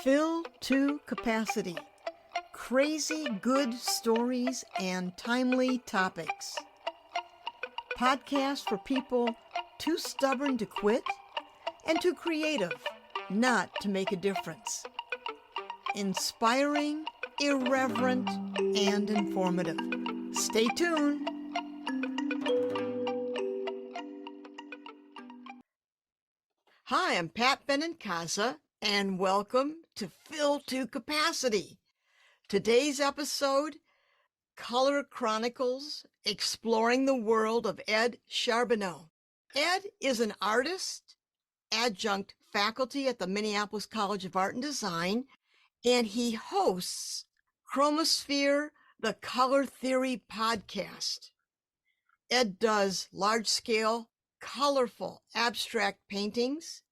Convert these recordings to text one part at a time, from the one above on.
Fill to capacity. Crazy good stories and timely topics. Podcast for people too stubborn to quit and too creative not to make a difference. Inspiring, irreverent, and informative. Stay tuned. Hi, I'm Pat Benincasa, and welcome to Fill to Capacity. Today's episode, Color Chronicles, exploring the world of Ed Charbonneau. Ed is an artist, adjunct faculty at the Minneapolis College of Art and Design, and he hosts Chromosphere, the Color Theory podcast. Ed does large-scale, colorful, abstract paintings,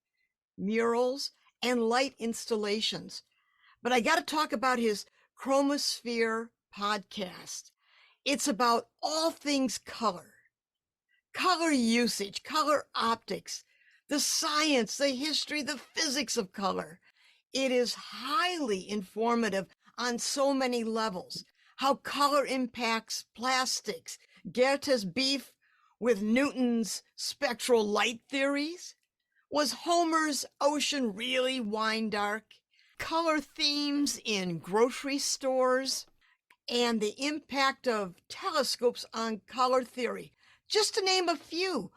murals, and light installations. But I got to talk about his Chromosphere podcast. It's about all things color usage, color optics, the science, the history, the physics of color. It is highly informative on so many levels. How color impacts plastics, Goethe's beef with Newton's spectral light theories. Was Homer's ocean really wine dark? Color themes in grocery stores and the impact of telescopes on color theory, just to name a few.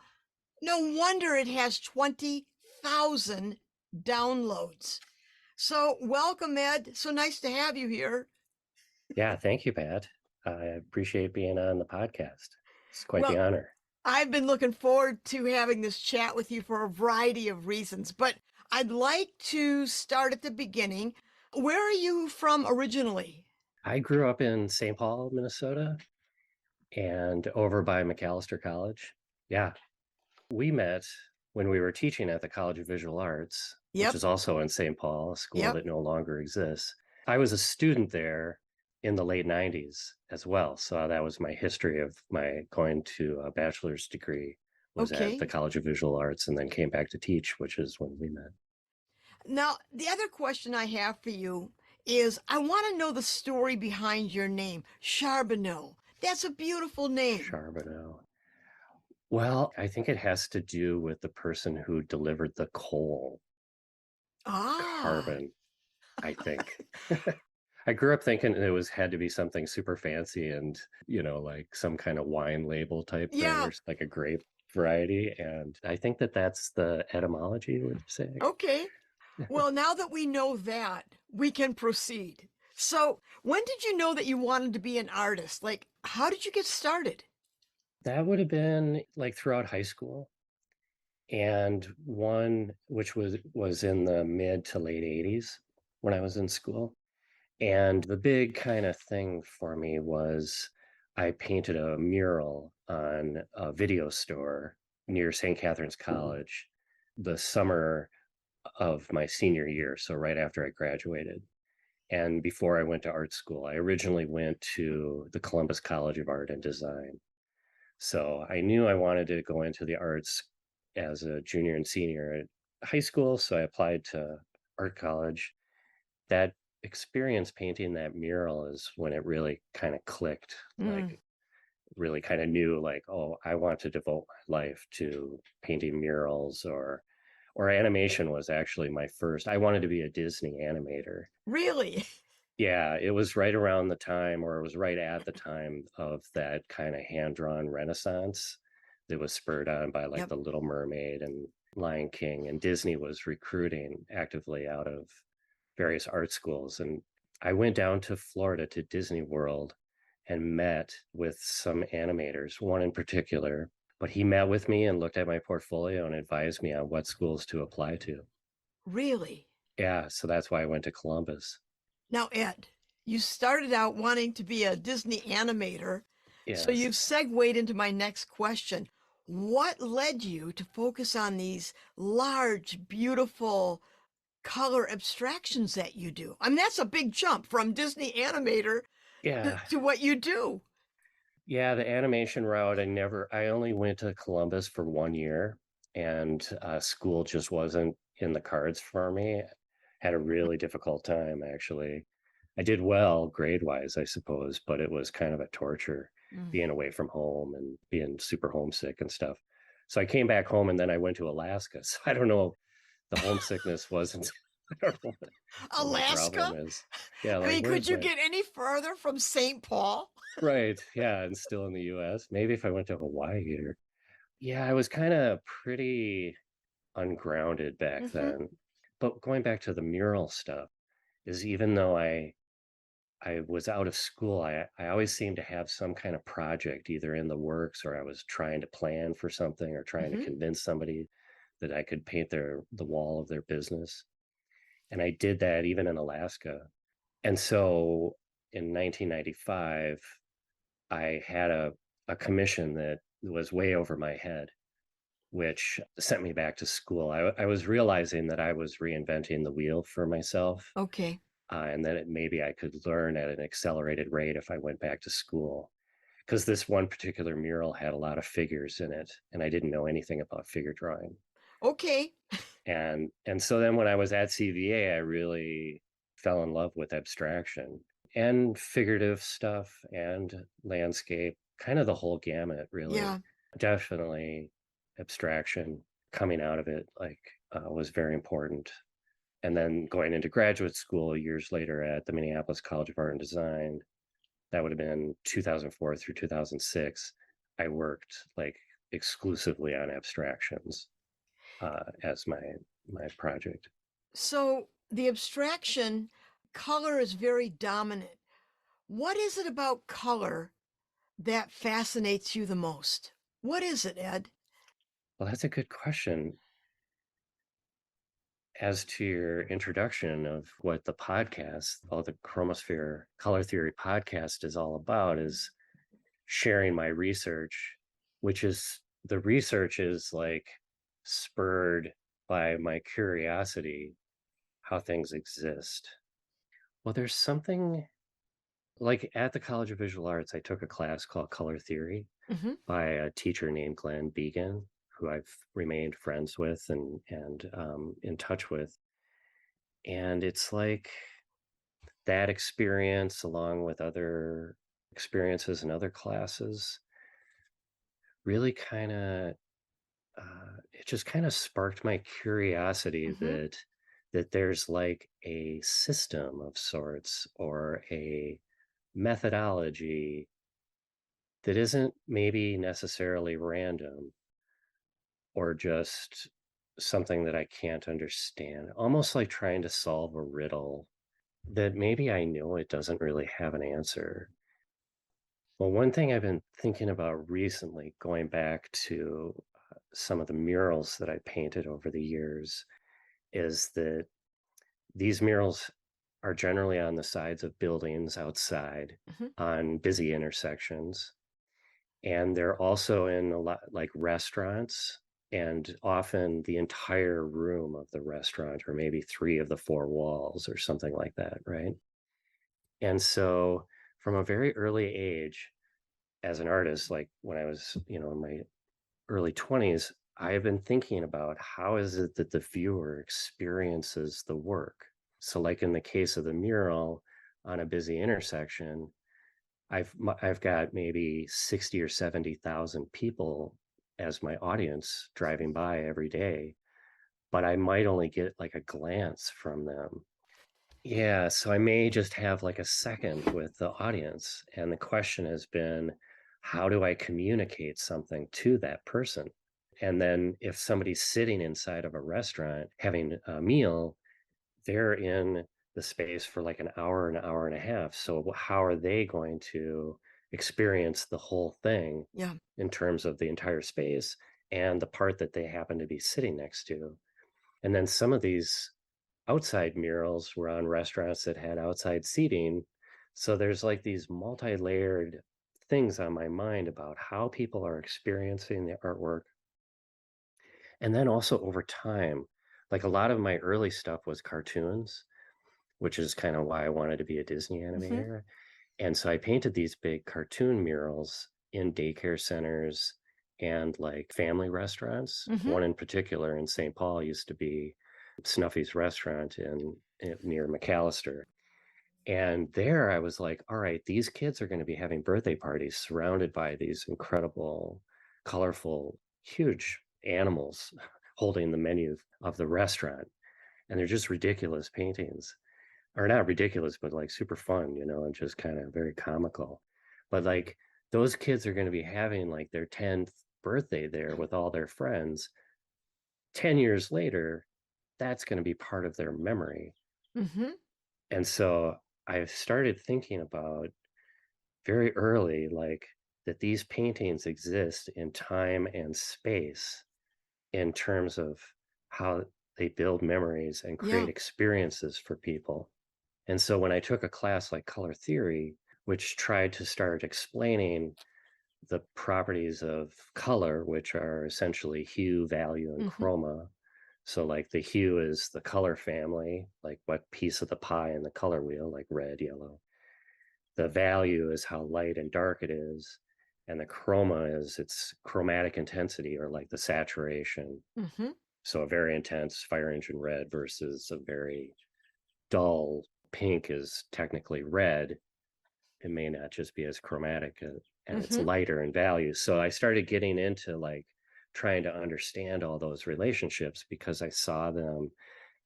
No wonder it has 20,000 downloads. So welcome, Ed. So nice to have you here. Yeah, thank you, Pat. I appreciate being on the podcast. It's quite the honor. I've been looking forward to having this chat with you for a variety of reasons, but I'd like to start at the beginning. Where are you from originally? I grew up in St. Paul, Minnesota, and over by McAllister College. Yeah, we met when we were teaching at the College of Visual Arts, which is also in St. Paul, a school that no longer exists. I was a student there in the late 90s as well. So that was my history of my going to a bachelor's degree was at the College of Visual Arts, and then came back to teach, which is when we met. Now, the other question I have for you is I want to know the story behind your name, Charbonneau. That's a beautiful name. Charbonneau. Well, I think it has to do with the person who delivered the coal. Carbon, I think. I grew up thinking it had to be something super fancy and, like some kind of wine label type thing, or like a grape variety. And I think that's the etymology, would you say? Okay. Well, now that we know that, we can proceed. So when did you know that you wanted to be an artist? Like, how did you get started? That would have been like throughout high school. And one which was in the mid to late 80s when I was in school. And the big kind of thing for me was I painted a mural on a video store near St. Catherine's College the summer of my senior year, so right after I graduated. And before I went to art school, I originally went to the Columbus College of Art and Design. So I knew I wanted to go into the arts as a junior and senior at high school, so I applied to art college. That experience painting that mural is when it really kind of clicked, like really kind of knew like, oh, I want to devote my life to painting murals, or animation was actually my first. I wanted to be a Disney animator. Really? Yeah, it was right around the time, or it was right at the time of that kind of hand-drawn renaissance that was spurred on by like The Little Mermaid and Lion King, and Disney was recruiting actively out of various art schools. And I went down to Florida to Disney World and met with some animators, one in particular, but he met with me and looked at my portfolio and advised me on what schools to apply to. Really? Yeah, so that's why I went to Columbus. Now, Ed, you started out wanting to be a Disney animator, so you've segued into my next question. What led you to focus on these large, beautiful color abstractions that you do? I mean, that's a big jump from Disney animator to what you do. Yeah, the animation route, I only went to Columbus for 1 year, and school just wasn't in the cards for me. had a really difficult time actually. I did well grade wise, I suppose, but it was kind of a torture Mm. being away from home and being super homesick and stuff. So I came back home and then I went to Alaska. So I don't know, the homesickness wasn't, I don't know what my Alaska? problem is. Yeah, I like mean, could where's you my, get any further from St. Paul? right. Yeah, and still in the US. Maybe if I went to Hawaii or, yeah, I was kind of pretty ungrounded back Hmm. then. But going back to the mural stuff, is even though I was out of school, I always seemed to have some kind of project either in the works or I was trying to plan for something or trying to Hmm. convince somebody that I could paint the wall of their business. And I did that even in Alaska. And so in 1995, I had a commission that was way over my head, which sent me back to school. I was realizing that I was reinventing the wheel for myself, Okay. and that maybe I could learn at an accelerated rate if I went back to school. Because this one particular mural had a lot of figures in it, and I didn't know anything about figure drawing. Okay. And so then when I was at CVA, I really fell in love with abstraction and figurative stuff and landscape, kind of the whole gamut, really. Yeah. Definitely abstraction coming out of it was very important. And then going into graduate school years later at the Minneapolis College of Art and Design, that would have been 2004 through 2006. I worked like exclusively on abstractions as my project. So the abstraction color is very dominant. What is it about color that fascinates you the most? What is it, Ed? Well, that's a good question. As to your introduction of what the podcast, all the Chromosphere Color Theory podcast is all about, is sharing my research, which is the research is like spurred by my curiosity how things exist. Well, there's something like at the College of Visual Arts, I took a class called Color Theory Hmm. by a teacher named Glenn Began, who I've remained friends with and in touch with. And it's like that experience, along with other experiences in other classes, really kind of it just kind of sparked my curiosity Hmm. that there's like a system of sorts or a methodology that isn't maybe necessarily random or just something that I can't understand, almost like trying to solve a riddle that maybe I know it doesn't really have an answer. Well, one thing I've been thinking about recently, going back to some of the murals that I painted over the years, is that these murals are generally on the sides of buildings outside Hmm. on busy intersections. And they're also in a lot like restaurants and often the entire room of the restaurant or maybe three of the four walls or something like that, right? And so from a very early age as an artist, like when I was, in my early 20s, I have been thinking about how is it that the viewer experiences the work. So like in the case of the mural on a busy intersection, I've got maybe 60 or 70,000 people as my audience driving by every day, but I might only get like a glance from them. Yeah, so I may just have like a second with the audience. And the question has been, how do I communicate something to that person? And then if somebody's sitting inside of a restaurant having a meal, they're in the space for like an hour and a half. So how are they going to experience the whole thing Yeah. in terms of the entire space and the part that they happen to be sitting next to? And then some of these outside murals were on restaurants that had outside seating. So there's like these multi-layered things on my mind about how people are experiencing the artwork. And then also over time, like a lot of my early stuff was cartoons, which is kind of why I wanted to be a Disney Hmm. animator. And so I painted these big cartoon murals in daycare centers and like family restaurants. Hmm. One in particular in St. Paul used to be Snuffy's restaurant near McAllister. And there I was like, all right, these kids are going to be having birthday parties surrounded by these incredible, colorful, huge animals holding the menu of the restaurant. And they're just ridiculous paintings, or not ridiculous, but like super fun, and just kind of very comical. But like those kids are going to be having like their 10th birthday there with all their friends. 10 years later, that's going to be part of their memory. Mm-hmm. And so I started thinking about very early, like that these paintings exist in time and space in terms of how they build memories and create Yeah. experiences for people. And so when I took a class like color theory, which tried to start explaining the properties of color, which are essentially hue, value, and Mm-hmm. chroma. So, like the hue is the color family, like what piece of the pie in the color wheel, like red, yellow. The value is how light and dark it is. And the chroma is its chromatic intensity, or like the saturation. Mm-hmm. So, a very intense fire engine red versus a very dull pink is technically red. It may not just be as chromatic, and it's Mm-hmm. lighter in value. So I started getting into like trying to understand all those relationships because I saw them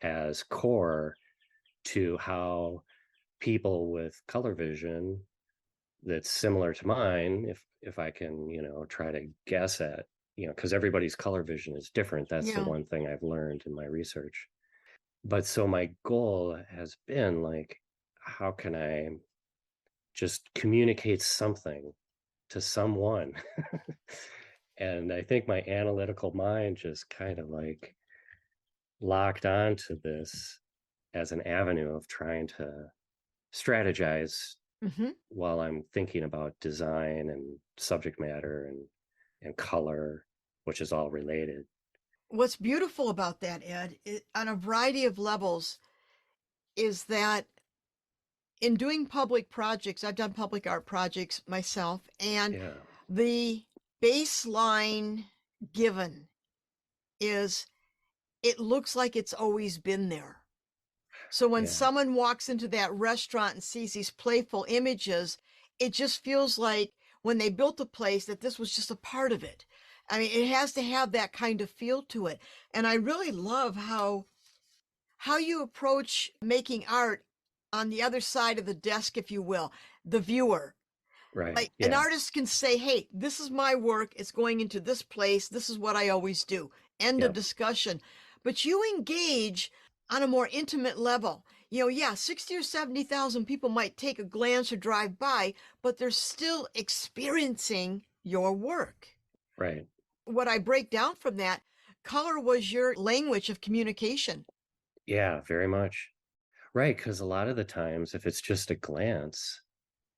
as core to how people with color vision that's similar to mine, if I can, try to guess at, because everybody's color vision is different. That's the Yeah. one thing I've learned in my research. But so my goal has been like, how can I just communicate something to someone? And I think my analytical mind just kind of like locked onto this as an avenue of trying to strategize Mm-hmm. while I'm thinking about design and subject matter and color, which is all related. What's beautiful about that, Ed, on a variety of levels, is that in doing public projects, I've done public art projects myself, and Yeah, the baseline given is it looks like it's always been there. So when yeah, someone walks into that restaurant and sees these playful images, it just feels like when they built the place that this was just a part of it. I mean, it has to have that kind of feel to it. And I really love how you approach making art on the other side of the desk, if you will, the viewer. right. Like an Yeah, artist can say, hey, this is my work, it's going into this place, this is what I always do, end of yep, discussion. But you engage on a more intimate level. Yeah, 60 or 70,000 people might take a glance or drive by, but they're still experiencing your work. right. What I break down from that, color was your language of communication. Yeah, very much. Right. Because a lot of the times, if it's just a glance,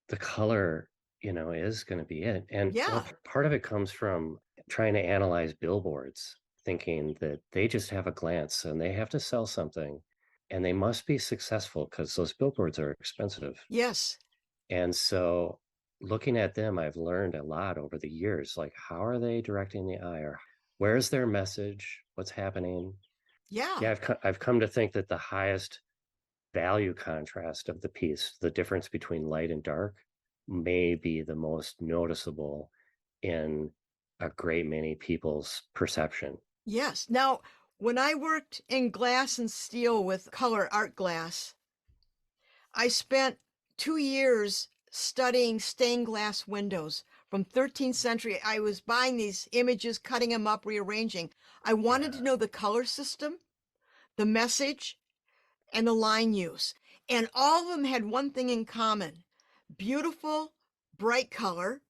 the color, is going to be it. And well, Yeah. part of it comes from trying to analyze billboards, thinking that they just have a glance and they have to sell something and they must be successful because those billboards are expensive. Yes. And so looking at them, I've learned a lot over the years. Like, how are they directing the eye, or where's their message? What's happening? Yeah. Yeah, I've come to think that the highest value contrast of the piece, the difference between light and dark, may be the most noticeable in a great many people's perception. Yes. Now, when I worked in glass and steel with color art glass, I spent 2 years studying stained glass windows from 13th century. I was buying these images, cutting them up, rearranging. I wanted to Yeah, know the color system, the message, and the line use. And all of them had one thing in common: beautiful, bright color,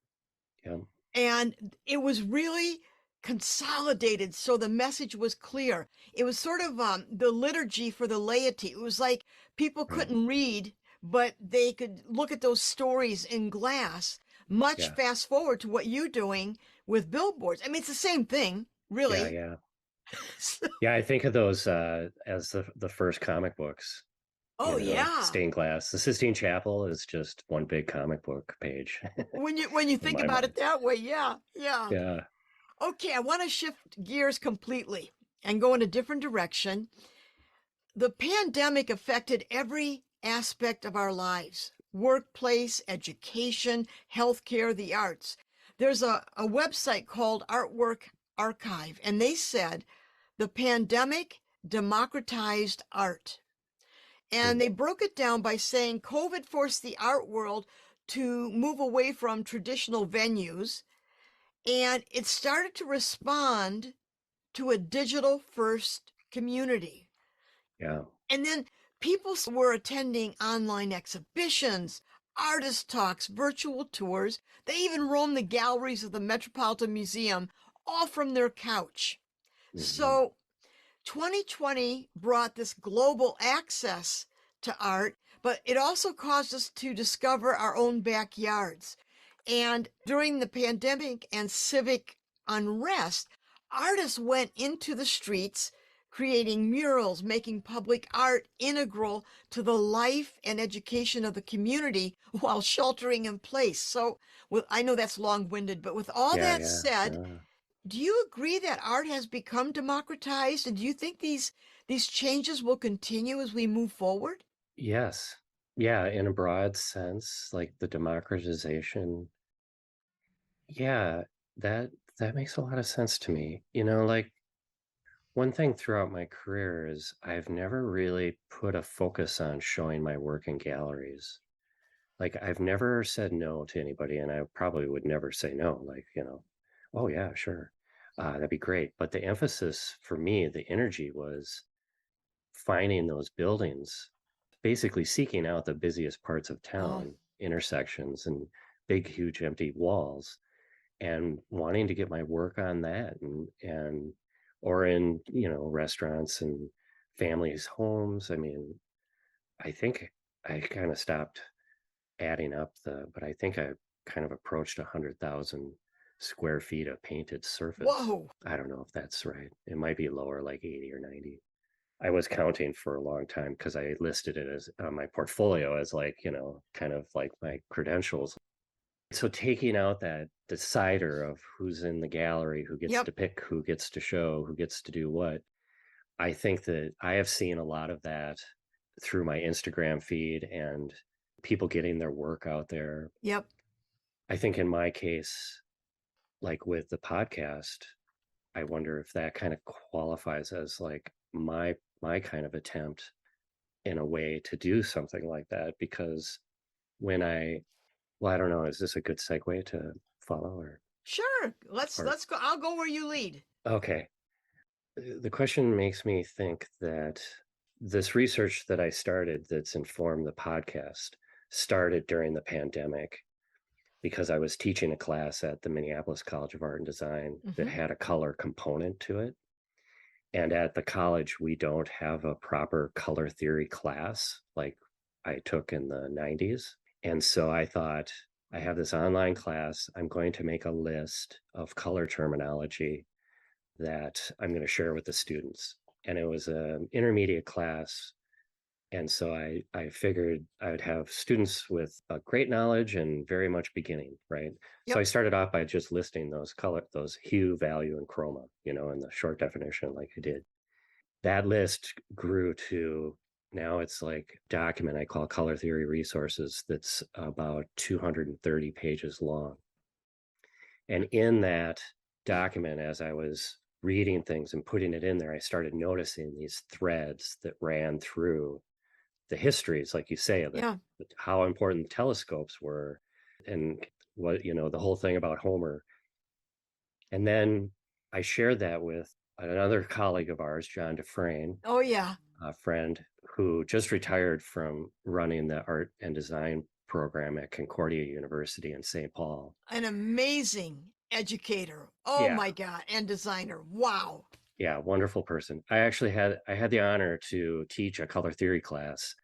yeah, and it was really consolidated so the message was clear. It was sort of the liturgy for the laity. It was like people right. couldn't read, but they could look at those stories in glass. Much Yeah, fast forward to what you're doing with billboards. I mean, it's the same thing, yeah, really. yeah. Yeah, I think of those as the first comic books, Oh yeah. stained glass. The Sistine Chapel is just one big comic book page When you in think my about it mind. that way, yeah, yeah. Yeah, Okay, I want to shift gears completely and go in a different direction. The pandemic affected every aspect of our lives: workplace, education, healthcare, the arts. There's a website called Artwork Archive, and they said the pandemic democratized art. Hmm. And they broke it down by saying COVID forced the art world to move away from traditional venues, and it started to respond to a digital first community. Yeah. And then people were attending online exhibitions, artist talks, virtual tours. They even roamed the galleries of the Metropolitan Museum, all from their couch. Hmm. So 2020 brought this global access to art, but it also caused us to discover our own backyards. And during the pandemic and civic unrest, artists went into the streets creating murals, making public art integral to the life and education of the community while sheltering in place. So, I know that's long winded, but with all Yeah, that yeah, said, no. do you agree that art has become democratized, and do you think these changes will continue as we move forward? Yes. Yeah, in a broad sense, like the democratization. Yeah, that that makes a lot of sense to me. Like one thing throughout my career is I've never really put a focus on showing my work in galleries. Like I've never said no to anybody, and I probably would never say no. Like, oh yeah, sure. That'd be great. But the emphasis for me, the energy was finding those buildings, basically seeking out the busiest parts of Oh, town, intersections and big, huge empty walls, and wanting to get my work on that and or in, restaurants and families' homes. I mean, I think I kind of stopped adding up but I think I kind of approached 100,000 square feet of painted surface. whoa. I don't know if that's right. It might be lower, like 80 or 90. I was counting for a long time because I listed it as my portfolio as like, kind of like my credentials. So taking out that decider of who's in the gallery, who gets Yep, to pick, who gets to show, who gets to do what, I think that I have seen a lot of that through my Instagram feed and people getting their work out there. yep. I think in my case, like with the podcast, I wonder if that kind of qualifies as like my kind of attempt in a way to do something like that because when well, I don't know, is this a good segue to follow Sure. Let's or let's go. I'll go where you lead. okay. The question makes me think that this research that I started that's informed the podcast started during the pandemic because I was teaching a class at the Minneapolis College of Art and Design that Hmm. had a color component to it. And at the college, we don't have a proper color theory class like I took in the 90s. And so I thought, I have this online class. I'm going to make a list of color terminology that I'm going to share with the students. And it was an intermediate class. And so I figured I would have students with a great knowledge and very much beginning, right? So I Yep. started off by just listing those hue, value, and chroma, in the short definition, like I did. That list grew to now it's like a document I call color theory resources that's about 230 pages long. And in that document, as I was reading things and putting it in there, I started noticing these threads that ran through the histories, like you say, that Yeah. how important telescopes were and what, the whole thing about Homer. And then I shared that with another colleague of ours, John Dufresne, Oh yeah. a friend who just retired from running the art and design program at Concordia University in St. Paul. An amazing educator. Oh Yeah, my God. And designer. Wow. yeah, wonderful person. I had the honor to teach a color theory class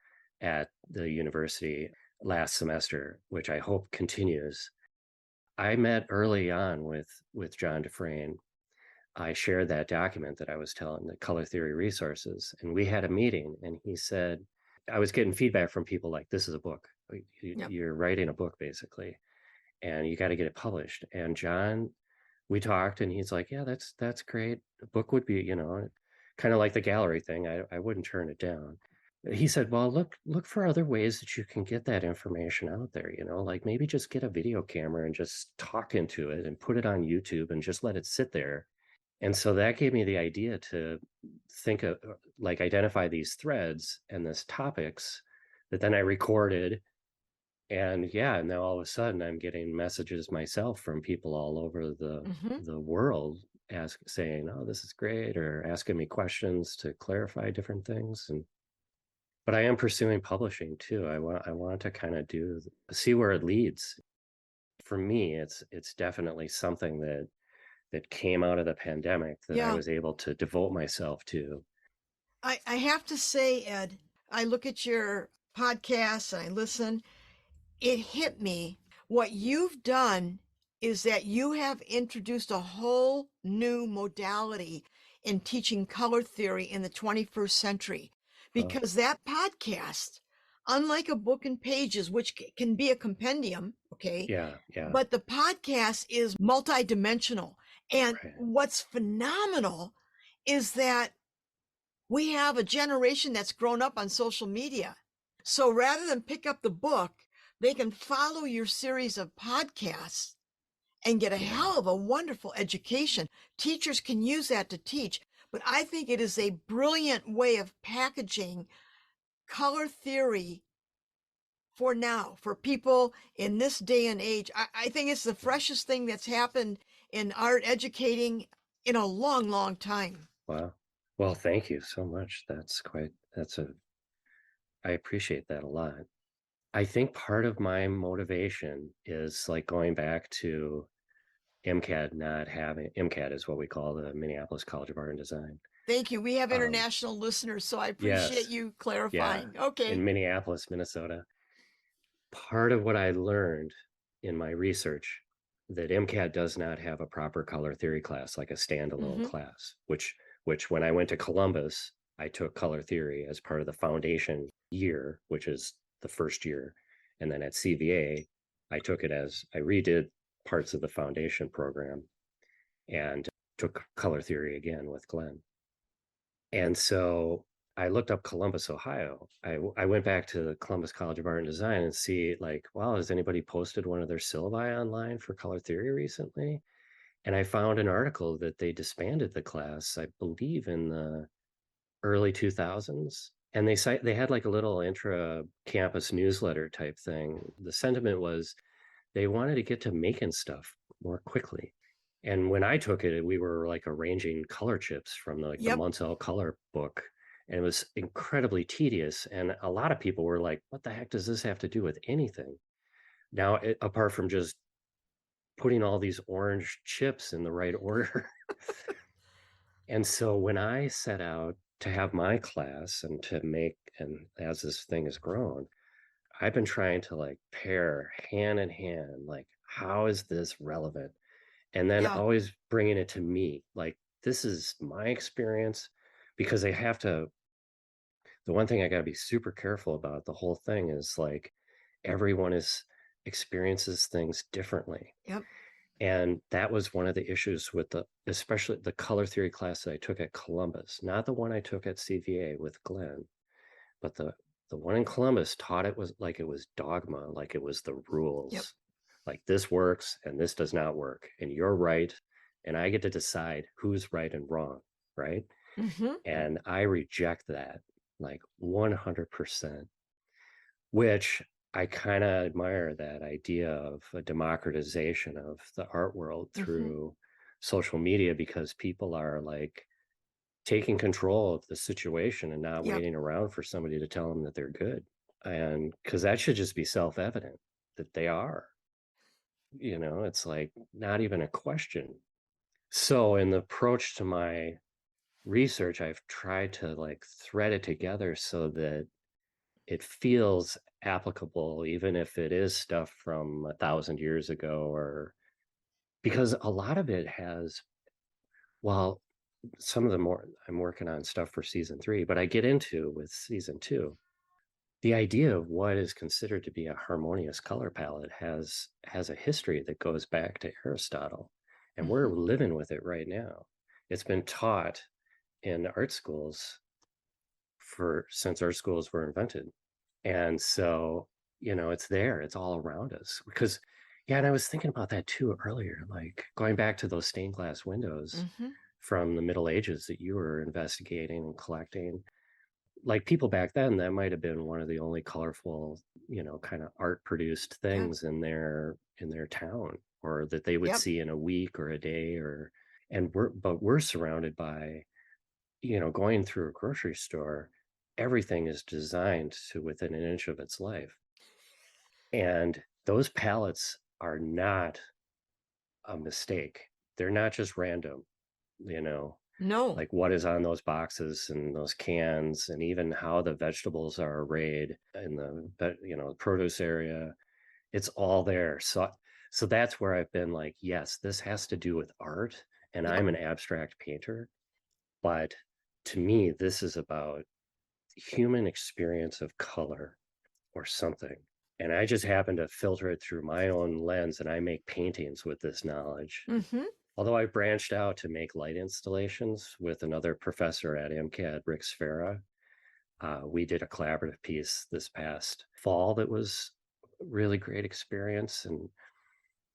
at the university last semester, which I hope continues. I met early on with John Dufresne. I shared that document that I was telling, the color theory resources, and we had a meeting. And he said, I was getting feedback from people like, "This is a book. Yep. You're writing a book, basically, and you got to get it published." And John, we talked, and he's like, "Yeah, that's great. A book would be, kind of like the gallery thing. I wouldn't turn it down. He said, well, look for other ways that you can get that information out there, like maybe just get a video camera and just talk into it and put it on YouTube and just let it sit there. And so that gave me the idea to think of like identify these threads and these topics that then I recorded. And yeah, and now all of a sudden I'm getting messages myself from people all over Hmm. the world saying, "Oh, this is great," or asking me questions to clarify different things. And but I am pursuing publishing too. I want to kind of see where it leads. For me, it's definitely something that came out of the pandemic that I Yeah. was able to devote myself to. I have to say, Ed, I look at your podcasts and I listen. It hit me. What you've done is that you have introduced a whole new modality in teaching color theory in the 21st century. Oh, Because that podcast, unlike a book and pages, which can be a compendium, okay, yeah, yeah, but the podcast is multidimensional. And right, what's phenomenal is that we have a generation that's grown up on social media. So rather than pick up the book, they can follow your series of podcasts and get a yeah, hell of a wonderful education. Teachers can use that to teach, but I think it is a brilliant way of packaging color theory for now, for people in this day and age. I think it's the yeah. freshest thing that's happened in art educating in a long, long time. Wow. Well, thank you so much. I appreciate that a lot. I think part of my motivation is like going back to MCAD not having MCAD is what we call the Minneapolis College of Art and Design. Thank you. We have Um, international listeners, so I appreciate yes, you yeah, clarifying. in Okay. Minneapolis, Minnesota. Part of what I learned in my research that MCAD does not have a proper color theory class, like a standalone Mm-hmm. class, which when I went to Columbus, I took color theory as part of the foundation year, which is the first year. And then at CVA, I redid parts of the foundation program and took color theory again with Glenn. And so I looked up Columbus, Ohio. I went back to the Columbus College of Art and Design and see like, wow, has anybody posted one of their syllabi online for color theory recently? And I found an article that they disbanded the class, I believe in the early 2000s. And they had like a little intra campus newsletter type thing. The sentiment was they wanted to get to making stuff more quickly. And when I took it, we were like arranging color chips from like the Yep. Munsell color book. And it was incredibly tedious. And a lot of people were like, what the heck does this have to do with anything? Now, apart from just putting all these orange chips in the right order. And so when I set out to have my class and to make, and as this thing has grown, I've been trying to like pair hand in hand, like, how is this relevant? And then Yeah. always bringing it to me, like, this is my experience because I have to. The one thing I got to be super careful about the whole thing is like everyone is experiences things differently. Yep. And that was one of the issues with especially the color theory class that I took at Columbus, not the one I took at CVA with Glenn, but the one in Columbus taught it was like it was dogma, like it was the Yep. rules, like this works and this does not work, and you're right, and I get to decide who's right and wrong, right? Mm-hmm. And I reject that like 100%, which I kind of admire that idea of a democratization of the art world Mm-hmm. through social media because people are like taking control of the situation and not Yep. waiting around for somebody to tell them that they're good. And because that should just be self-evident that they are, it's like not even a question. So in the approach to my research, I've tried to like thread it together so that it feels applicable, even if it is stuff from 1,000 years ago, or because a lot of it has, well, some of the more I'm working on stuff for season 3, but I get into with season 2. The idea of what is considered to be a harmonious color palette has a history that goes back to Aristotle, and we're Mm-hmm. living with it right now. It's been taught in art schools since art schools were invented. And so, it's there, it's all around us. Because, yeah, and I was thinking about that too earlier, like going back to those stained glass windows Mm-hmm. from the Middle Ages that you were investigating and collecting. Like people back then, that might have been one of the only colorful, kind of art produced Yeah. things in their town, or that they would Yep. see in a week or a day, but we're surrounded by, going through a grocery store, everything is designed to within an inch of its life. And those palettes are not a mistake. They're not just random, you know, No. like what is on those boxes and those cans, and even how the vegetables are arrayed in the produce area. It's all there. So that's where I've been like, yes, this has to do with art, and Yep. I'm an abstract painter, but to me, this is about human experience of color or something. And I just happen to filter it through my own lens, and I make paintings with this knowledge. Mm-hmm. Although I branched out to make light installations with another professor at MCAD, Rick Sfera. We did a collaborative piece this past fall that was a really great experience. And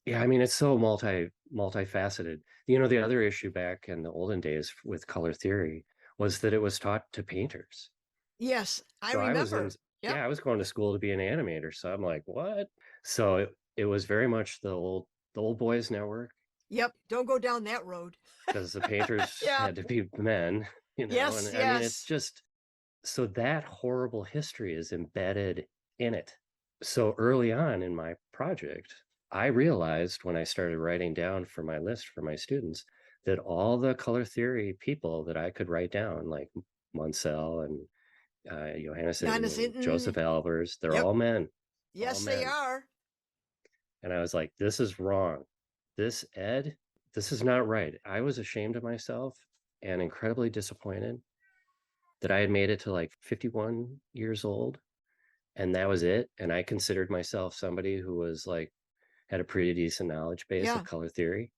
yeah, I mean, it's so multifaceted. The other issue back in the olden days with color theory was that it was taught to painters. Yes, I So I was in, remember. Yep. yeah, I was going to school to be an animator. So I'm like, what? So it was very much the old boys network, Yep. Don't go down that road. because the painters Yeah. had to be men, Yes. and I mean, it's Yes. just so that horrible history is embedded in it. So early on in my project, I realized when I started writing down for my list for my students that all the color theory people that I could write down, like Munsell and Johannes Itten Giannis and Joseph Hinton. Albers, they're Yep. all men, all Yes, they men. are. And I was like, this is wrong. Ed, this is not right. I was ashamed of myself and incredibly disappointed that I had made it to like 51 years old, and that was it. And I considered myself somebody who was like, had a pretty decent knowledge base of Yeah. color theory.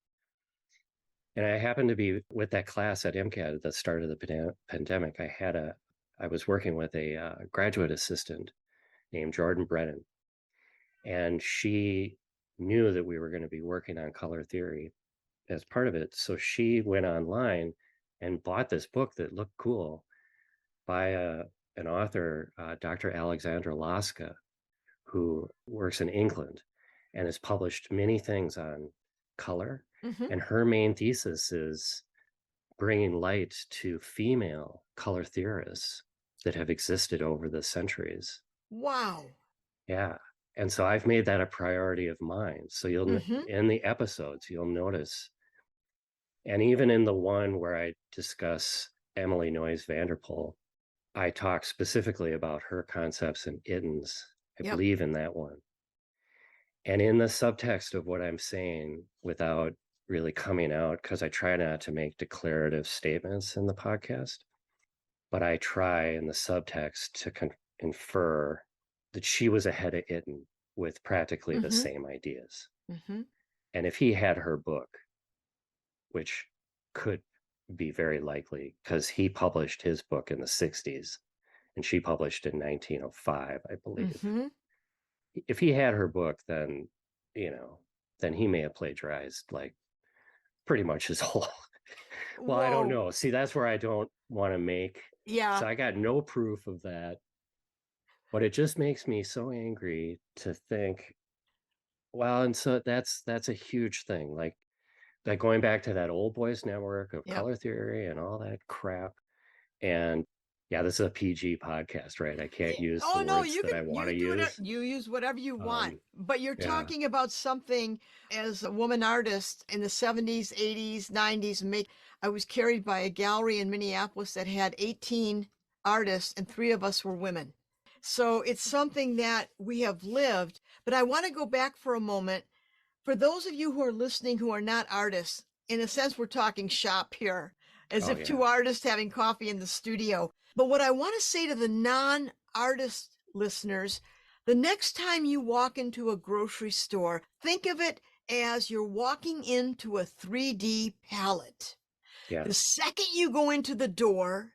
And I happened to be with that class at MCAD at the start of the pandemic. I was working with a graduate assistant named Jordan Brennan, and she knew that we were going to be working on color theory as part of it. So she went online and bought this book that looked cool by an author, Dr. Alexandra Laska, who works in England and has published many things on color. Mm-hmm. And her main thesis is bringing light to female color theorists that have existed over the centuries. Wow. Yeah. And so I've made that a priority of mine. So Mm-hmm. in the episodes, you'll notice, and even in the one where I discuss Emily Noyes Vanderpool, I talk specifically about her concepts and Itten's, I Yep. believe, in that one. And in the subtext of what I'm saying, without really coming out, because I try not to make declarative statements in the podcast, but I try in the subtext to infer that she was ahead of Itten with practically the Mm-hmm. same ideas. Mm-hmm. And if he had her book, which could be very likely because he published his book in the 60s and she published in 1905, I believe. Mm-hmm. If he had her book, then, you know, then he may have plagiarized like pretty much his whole. Well, I don't Whoa. know. See, that's where I don't want to make. Yeah. So I got no proof of that, but it just makes me so angry to think, well, and so that's a huge thing. Like going back to that old boys network of Yep. color theory and all that crap. And yeah, this is a PG podcast, right? I can't use the Oh no, words you that I can want to do it. use. You use whatever you want. Um, But you're yeah. talking about something as a woman artist in the 70s, 80s, 90s. Make I was carried by a gallery in Minneapolis that had 18 artists, and 3 of us were women. So it's something that we have lived. But I want to go back for a moment. For those of you who are listening who are not artists, in a sense, we're talking shop here, as Oh if yeah. 2 artists having coffee in the studio. But what I want to say to the non artist listeners, the next time you walk into a grocery store, think of it as you're walking into a 3D palette. Yeah. The second you go into the door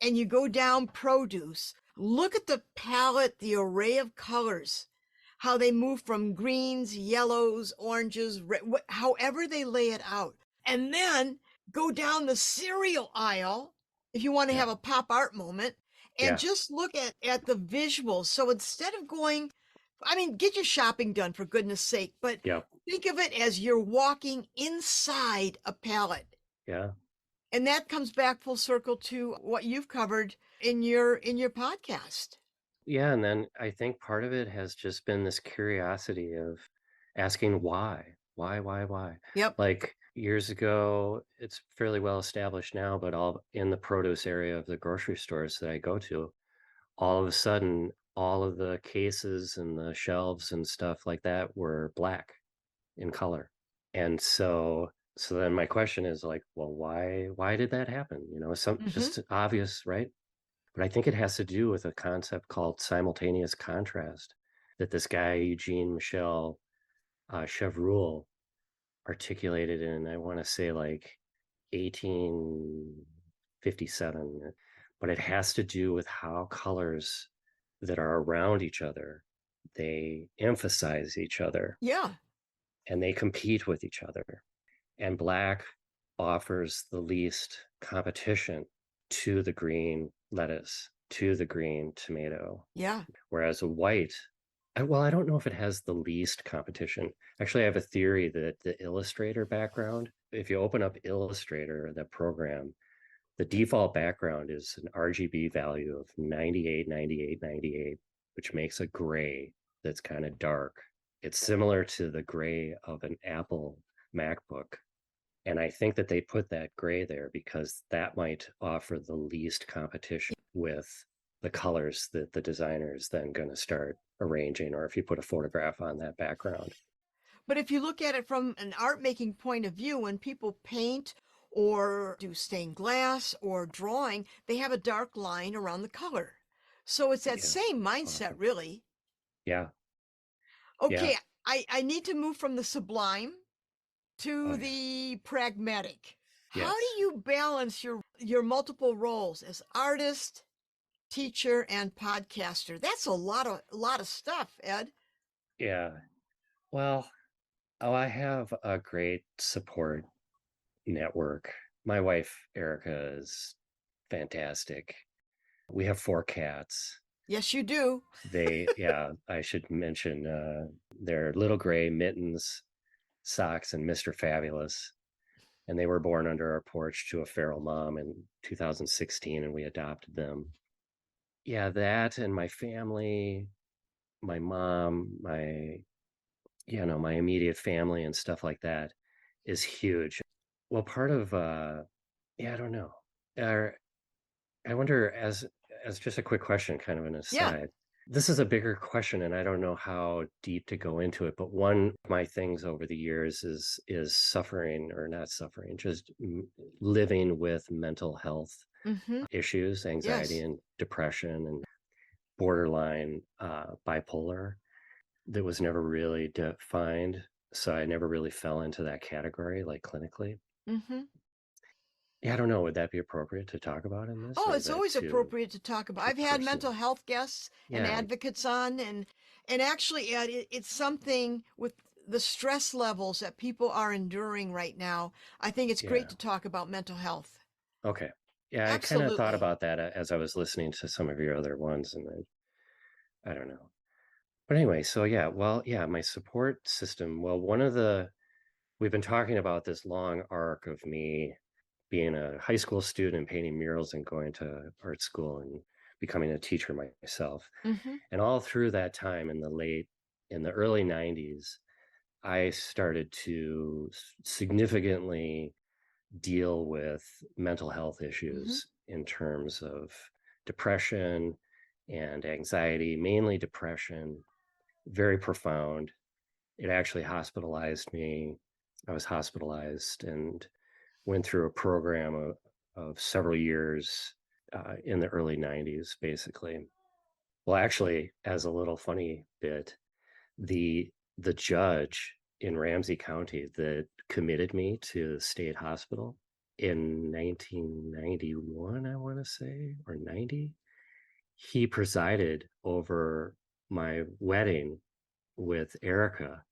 and you go down produce, look at the palette, the array of colors, how they move from greens, yellows, oranges, however they lay it out. And then go down the cereal aisle if you want to Yeah. have a pop art moment and Yeah. just look at the visuals. So instead of going, I mean, get your shopping done for goodness sake, but Yep. think of it as you're walking inside a palette. Yeah. And that comes back full circle to what you've covered in your podcast. Yeah. And then I think part of it has just been this curiosity of asking why? Why? Yep. Like years ago, it's fairly well established now, but all in the produce area of the grocery stores that I go to, all of a sudden, all of the cases and the shelves and stuff like that were black in color. And so then my question is like, well, why did that happen? Some Hmm. just obvious, right? But I think it has to do with a concept called simultaneous contrast that this guy Eugene Michel Chevreul articulated in, I want to say, like 1857. But it has to do with how colors that are around each other, they emphasize each other Yeah. and they compete with each other. And black offers the least competition to the green lettuce, to the green tomato, Yeah. whereas a white, well, I don't know if it has the least competition. Actually, I have a theory that the Illustrator background, if you open up Illustrator, the program, the default background is an RGB value of 98, 98, 98, which makes a gray that's kind of dark. It's similar to the gray of an Apple MacBook. And I think that they put that gray there because that might offer the least competition with the colors that the designer is then going to start arranging, or if you put a photograph on that background. But if you look at it from an art making point of view, when people paint or do stained glass or drawing, they have a dark line around the color. So it's that Yeah. same mindset, Awesome. really. Yeah. Yeah. Okay, I need to move from the sublime Oh, to yeah. the pragmatic. How do Yes. you balance your multiple roles as artist, teacher, and podcaster? That's a lot of stuff, Ed. Yeah. Well, I have a great support network. My wife, Erica, is fantastic. We have 4 cats. Yes, you do. Yeah, I should mention they're Little Gray, Mittens, Socks, and Mr. Fabulous. And they were born under our porch to a feral mom in 2016, and we adopted them. Yeah, that and my family, my mom, my immediate family and stuff like that is huge. Well, part of, yeah, I don't know. Uh, I wonder, as just a quick question, kind of an Yeah. aside. This is a bigger question, and I don't know how deep to go into it. But one of my things over the years is suffering, or not suffering, just living with mental health Mm-hmm. issues, anxiety Yes. and depression, and borderline bipolar. That was never really defined, so I never really fell into that category, like clinically. Mm-hmm. Yeah, I don't know. Would that be appropriate to talk about in this, Oh, or is it's that always too appropriate to talk about. too I've had personal? mental health guests and Yeah, advocates on, and actually, Ed, it's something with the stress levels that people are enduring right now. I think it's great yeah. to talk about mental health. Okay. Yeah, I kind of thought Absolutely. about that as I was listening to some of your other ones, and then I don't know. But anyway, so yeah, well, yeah, my support system. Well, we've been talking about this long arc of me being a high school student, painting murals, and going to art school and becoming a teacher myself. Mm-hmm. And all through that time in the early 90s, I started to significantly deal with mental health Mm-hmm. issues in terms of depression and anxiety, mainly depression, very profound. It actually hospitalized me. I was hospitalized and went through a program of several years in the early 90s, basically. Well, actually, as a little funny bit, the the judge in Ramsey County that committed me to the state hospital, in 1991, I want to say, or 90. He presided over my wedding with Erica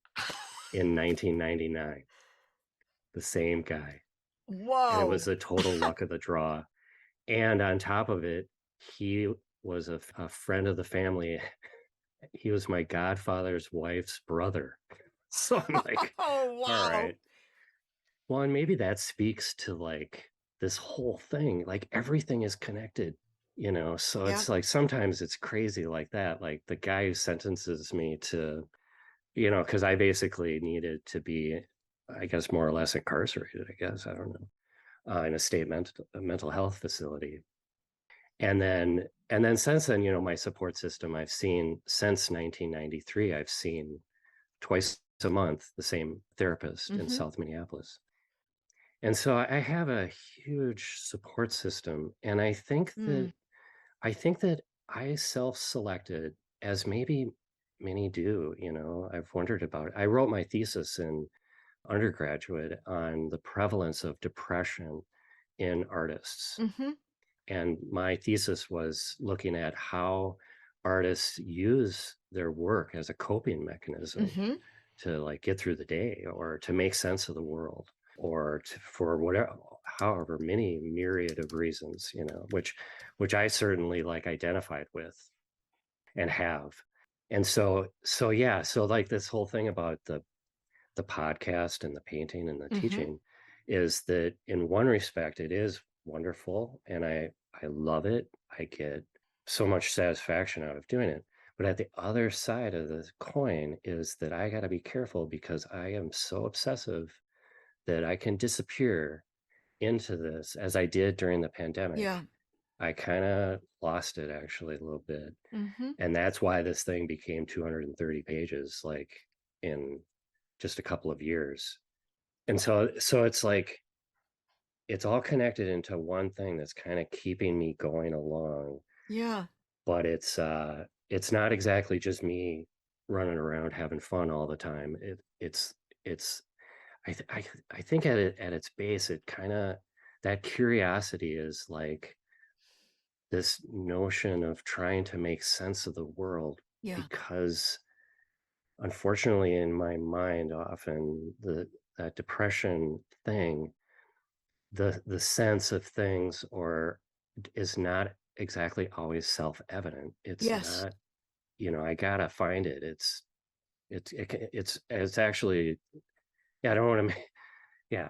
in 1999, the same guy. And it was Whoa. a total luck of the draw. And on top of it, he was a friend of the family. He was my godfather's wife's brother. So I'm like, Oh, all wow. right. Well, and maybe that speaks to like this whole thing, like everything is connected, you know? So Yeah. it's like sometimes it's crazy like that. Like the guy who sentences me to, you know, because I basically needed to be, I guess, more or less incarcerated, I guess, I don't know, in a mental health facility. And then since then, you know, my support system, I've seen since 1993, I've seen twice a month the same therapist in Mm-hmm. South Minneapolis. And so I have a huge support system. And Mm. I think that I self-selected, as maybe many do, you know, I've wondered about it. I wrote my thesis in undergraduate on the prevalence of depression in artists. Mm-hmm. And my thesis was looking at how artists use their work as a coping mechanism Mm-hmm. to like get through the day or to make sense of the world or to, for whatever however many myriad of reasons, you know, which I certainly like identified with and have. And so yeah, so like this whole thing about the podcast and the painting and the Mm-hmm. teaching is that in one respect it is wonderful and I love it. I get so much satisfaction out of doing it. But at the other side of the coin is that I got to be careful because I am so obsessive that I can disappear into this as I did during the pandemic. Yeah. I kind of lost it actually a little bit. Mm-hmm. And that's why this thing became 230 pages like in just a couple of years. And so it's like it's all connected into one thing that's kind of keeping me going along, Yeah. but it's not exactly just me running around having fun all the time. It's I think at its base it kind of that curiosity is like this notion of trying to make sense of the world Yeah. because unfortunately in my mind often the that depression thing the sense of things or is not exactly always self-evident. It's Yes. not, you know, I gotta find it. It's actually, yeah, I don't want to yeah,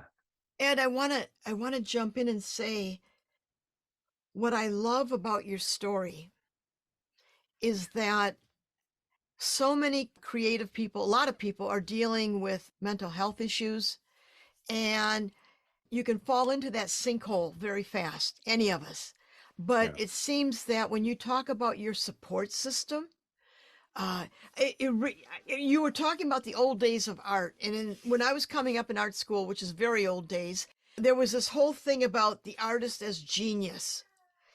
Ed, I wanna jump in and say what I love about your story is that so many creative people, a lot of people are dealing with mental health issues, and you can fall into that sinkhole very fast, any of us. But yeah, it seems that when you talk about your support system, uh, you were talking about the old days of art. And when I was coming up in art school, which is very old days, there was this whole thing about the artist as genius.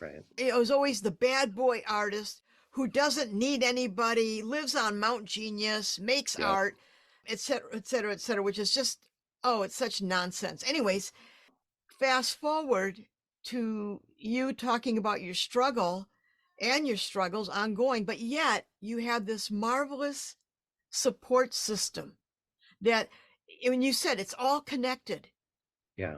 right, It was always the bad boy artist who doesn't need anybody, lives on Mount Genius, makes yep, art, et cetera, et cetera, et cetera, which is just, oh, it's such nonsense. Anyways, fast forward to you talking about your struggle and your struggles ongoing, but yet you have this marvelous support system that, when you said it's all connected. yeah,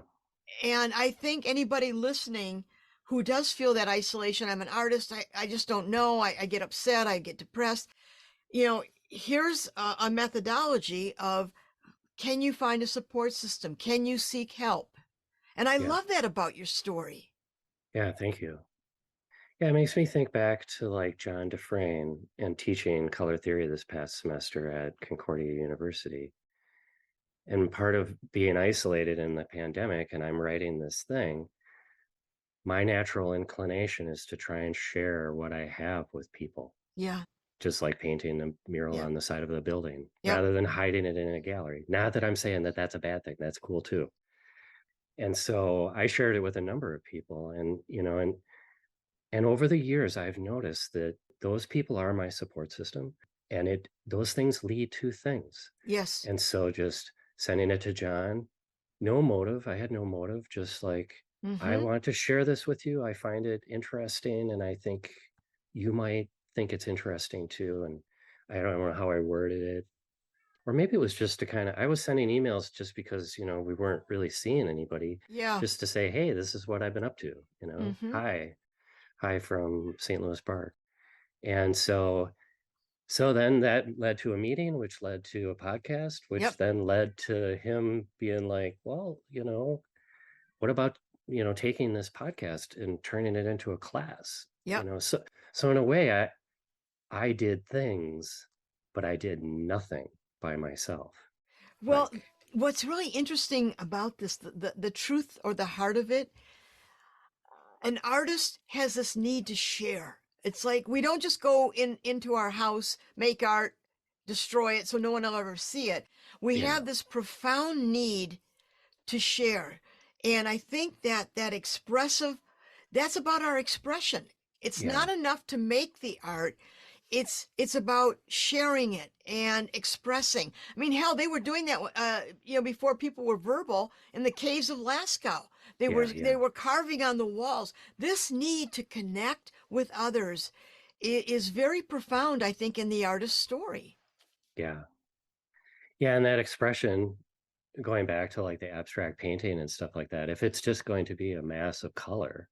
And I think anybody listening who does feel that isolation, I'm an artist, I just don't know, I get upset, I get depressed, here's a methodology of, can you find a support system? Can you seek help? And I yeah, love that about your story. yeah, thank you. Yeah, it makes me think back to like John Dufresne and teaching color theory this past semester at Concordia University. And part of being isolated in the pandemic, and I'm writing this thing, my natural inclination is to try and share what I have with people, Yeah. just like painting a mural Yep. on the side of the building, Yep. rather than hiding it in a gallery. Not that I'm saying that that's a bad thing, that's cool too. And so I shared it with a number of people, and you know, and over the years, I've noticed that those people are my support system, and it those things lead to things. Yes. And so just sending it to John, no motive. I had no motive, just like, I Mm-hmm. want to share this with you. I find it interesting, and I think you might think it's interesting too. And I don't know how I worded it. Or maybe it was just to kind of, I was sending emails just because, we weren't really seeing anybody, Yeah. just to say, hey, this is what I've been up to, Mm-hmm. hi from St. Louis Park. And so then that led to a meeting, which led to a podcast, which Yep. then led to him being like, well, what about, taking this podcast and turning it into a class? Yep. So in a way, I did things, but I did nothing by myself. Well, Like, what's really interesting about this, the truth or the heart of it, an artist has this need to share. It's like we don't just go into our house, make art, destroy it so no one will ever see it. We yeah, have this profound need to share. And I think that that expressive, that's about our expression. It's yeah, not enough to make the art. It's about sharing it and expressing. I mean, hell, they were doing that, before people were verbal in the caves of Lascaux. They were yeah, they yeah, were carving on the walls. This need to connect with others is very profound, I think, in the artist's story. yeah. Yeah, and that expression, going back to like the abstract painting and stuff like that, if it's just going to be a mass of color,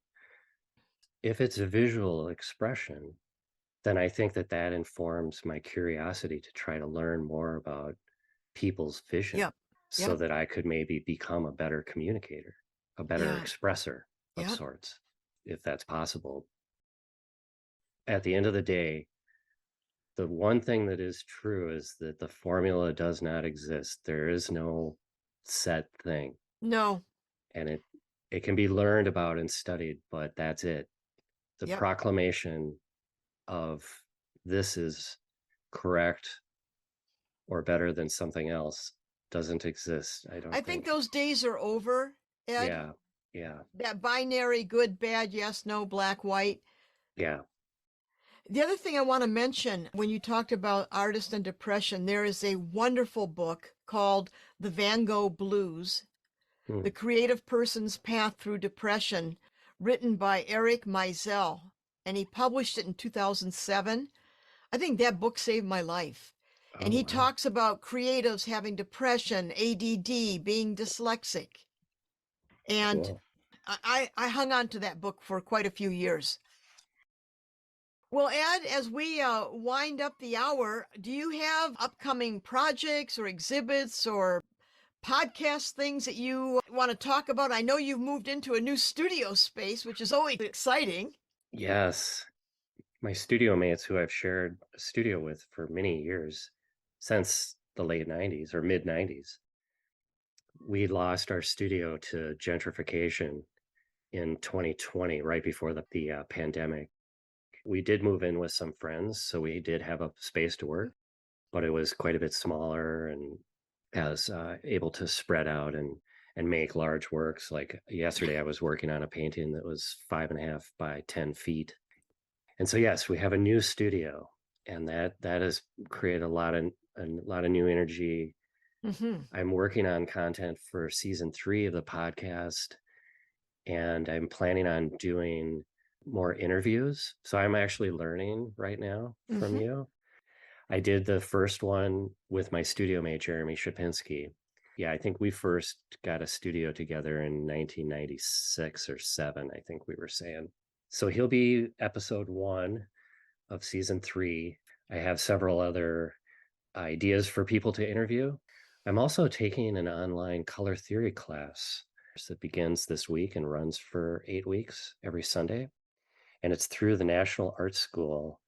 if it's a visual expression, then I think that that informs my curiosity to try to learn more about people's vision Yep. so Yep. that I could maybe become a better communicator, a better Yeah. expresser of Yep. sorts, if that's possible. At the end of the day, the one thing that is true is that the formula does not exist. There is no set thing, No. and it can be learned about and studied, but that's it. The Yep. proclamation of this is correct or better than something else doesn't exist, I I don't think think. those days are over, Ed. Yeah, yeah, That binary good, bad, yes, no, black, white. yeah. The other thing I want to mention when you talked about artist and depression, there is a wonderful book called The Van Gogh Blues, Hmm. The Creative Person's Path Through Depression, written by Eric Meisel, and he published it in 2007. I think that book saved my life. And Oh, he wow. talks about creatives having depression, ADD, being dyslexic. And Cool. I hung on to that book for quite a few years. Well, Ed, as we wind up the hour, do you have upcoming projects or exhibits or podcast things that you want to talk about? I know you've moved into a new studio space, which is always exciting. Yes. My studio mates who I've shared a studio with for many years, since the late 90s or mid 90s, we lost our studio to gentrification in 2020, right before the pandemic. We did move in with some friends, so we did have a space to work, but it was quite a bit smaller and as able to spread out and make large works. Like yesterday, I was working on a painting that was 5.5 by 10 feet. And so yes, we have a new studio, and that has created a lot of new energy. Mm-hmm. I'm working on content for season 3 of the podcast, and I'm planning on doing more interviews. So I'm actually learning right now from Mm-hmm. you. I did the first one with my studio mate, Jeremy Shapinski. Yeah, I think we first got a studio together in 1996 or 7, I think we were saying. So he'll be episode 1 of season 3. I have several other ideas for people to interview. I'm also taking an online color theory class that begins this week and runs for 8 weeks every Sunday. And it's through the National Art School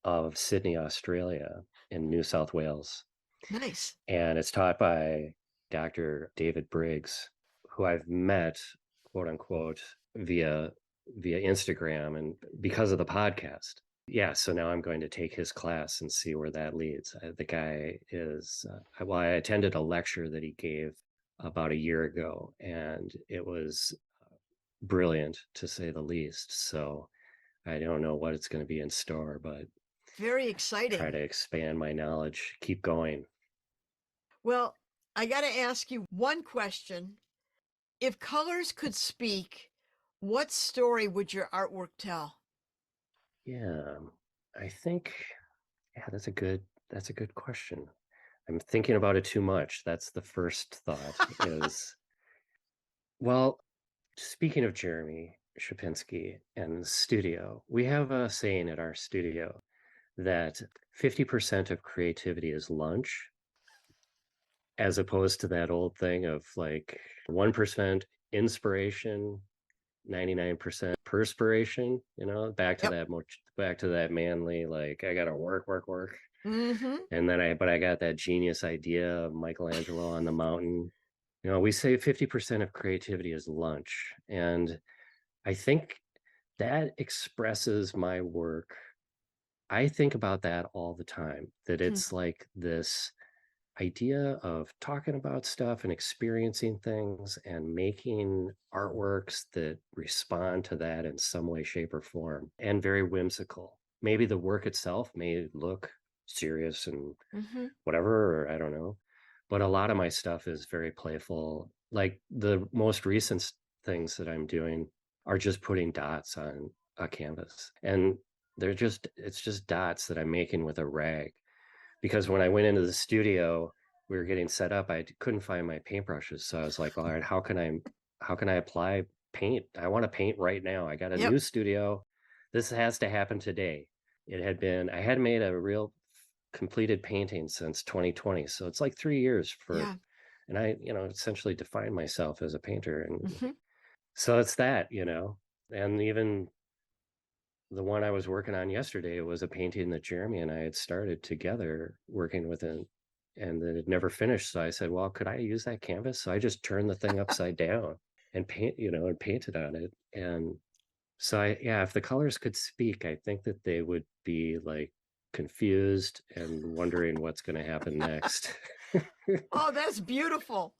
of Sydney, Australia, in New South Wales. Nice. And it's taught by Dr. David Briggs, who I've met, quote unquote, via Instagram and because of the podcast. Yeah, so now I'm going to take his class and see where that leads. The guy is, well, I attended a lecture that he gave about a year ago, and it was brilliant to say the least. So I don't know what it's going to be in store, but Very try exciting. to expand my knowledge, keep going. Well, I got to ask you one question. If colors could speak, what story would your artwork tell? Yeah, I think, yeah, that's a good question. I'm thinking about it too much. That's the first thought is, well, speaking of Jeremy Shapinsky and the studio, we have a saying at our studio that 50% of creativity is lunch, as opposed to that old thing of like 1% inspiration, 99% perspiration, Yep. back to that manly, like I gotta work, work, work. Mm-hmm. And then but I got that genius idea of Michelangelo on the mountain. We say 50% of creativity is lunch. And I think that expresses my work. I think about that all the time, that it's like this idea of talking about stuff and experiencing things and making artworks that respond to that in some way, shape, or form, and very whimsical. Maybe the work itself may look serious and Mm-hmm. whatever, or I don't know. But a lot of my stuff is very playful. Like the most recent things that I'm doing are just putting dots on a canvas. And it's just dots that I'm making with a rag. Because when I went into the studio, we were getting set up. I couldn't find my paintbrushes. So I was like, all right, how can I apply paint? I want to paint right now. I got a Yep. new studio. This has to happen today. I had made a real completed painting since 2020. So it's like 3 years Yeah. and I, essentially defined myself as a painter. And Mm-hmm. so it's that. And even the one I was working on yesterday was a painting that Jeremy and I had started together working with it, and that had never finished. So I said, well, could I use that canvas? So I just turned the thing upside down and painted on it. And so yeah, if the colors could speak, I think that they would be like confused and wondering what's going to happen next. Oh, that's beautiful.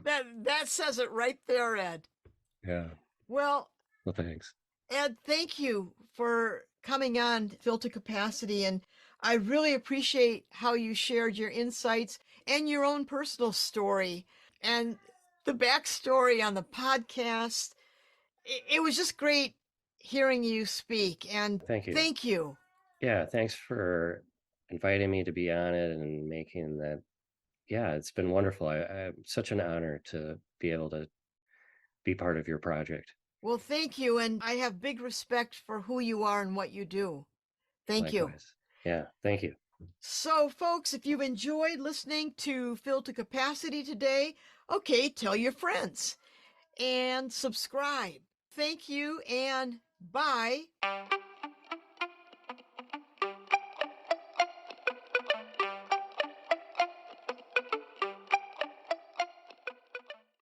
That says it right there, Ed. Yeah. Well, Well, thanks. Ed, thank you for coming on Fill to Capacity. And I really appreciate how you shared your insights and your own personal story and the backstory on the podcast. It was just great hearing you speak. And Thank you. thank you. Yeah. Thanks for inviting me to be on it and making that. Yeah, it's been wonderful. I'm such an honor to be able to be part of your project. Well, thank you. And I have big respect for who you are and what you do. Thank you. Likewise. Yeah, thank you. So, folks, if you've enjoyed listening to Fill to Capacity today, okay, tell your friends and subscribe. Thank you and bye.